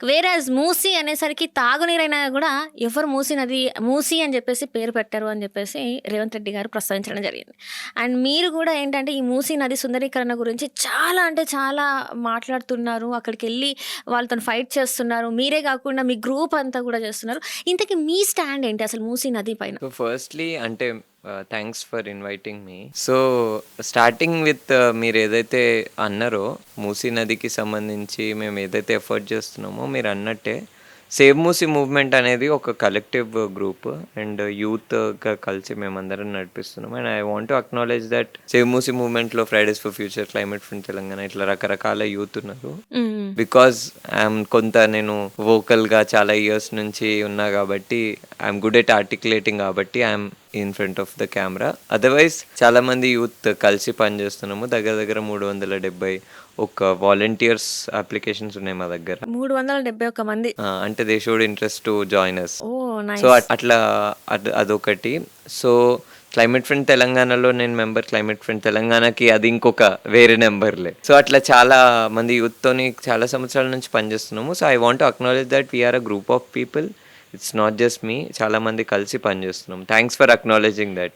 వేరేజ్ మూసి అనేసరికి తాగునీరైనా గూడా ఎవరు మూసి నది మూసి అని జెప్పేసి పేరు పెట్టరు అని జెప్పేసి రేవంత్ రెడ్డి గారు ప్రస్తావించడం జరిగింది. అండ్ మీరు గూడా ఏంటంటే ఈ మూసీ నది సుందరీకరణ గురించి చాలా అంటే చాలా మాట్లాడుతున్నారు. అక్కడికెళ్ళి వాళ్ళతోని ఫైట్ చేస్తున్నారు. మీరే గాకుండా మీ గ్రూప్ అంతా గూడా చేస్తున్నారు. ఇంతకి మీ స్టాండ్ ఏంటి అసలు మూసీ నది పైన? సో ఫస్ట్‌లీ అంటే thanks for inviting me. So starting with మీరేదైతే అన్నారో మూసీ నదికి సంబంధించి మేము ఏదైతే ఎఫర్ట్ చేస్తున్నామో మీరన్నట్టే సేవ్ మూసీ మూవ్‌మెంట్ అనేది ఒక కలెక్టివ్ గ్రూప్ అండ్ యూత్‌గా కలిసి మేమందరం నడిపిస్తున్నాం. And I want to acknowledge that save Musi మూవ్‌మెంట్‌లో Fridays for future, climate front Telangana ఇట్లా రకరకాల యూత్ ఉన్నారు. హ్మ్. బికాజ్ కొంత నేను వోకల్‌గా చాలా ఇయర్స్ నుంచి ఉన్నా కాబట్టి ఐఎమ్ గుడ్ ఎట్ ఆర్టికులేటింగ్ కాబట్టి I'm in front of the camera. Otherwise చాలామంది యూత్ కలిసి పనిచేస్తున్నాము. దగ్గర దగ్గర 370 ఒక వాలంటీర్స్ అప్లికేషన్స్ ఉన్నాయి మా దగ్గర. 371 మంది. అంటే they showed interest to join us. Oh! So nice. అట్లా అదొకటి. సో క్లైమేట్ ఫ్రంట్ తెలంగాణలో నేను మెంబర్, క్లైమేట్ ఫ్రంట్ తెలంగాణకి అది ఇంకొక వేరే నెంబర్లే. సో అట్లా చాలా మంది యూత్తోని చాలా సంవత్సరాల నుంచి పనిచేస్తున్నాము. So I want to acknowledge that we are a group of people. It's not just me. చాలా మంది కలిసి పనిచేస్తున్నాం. Thanks for acknowledging that.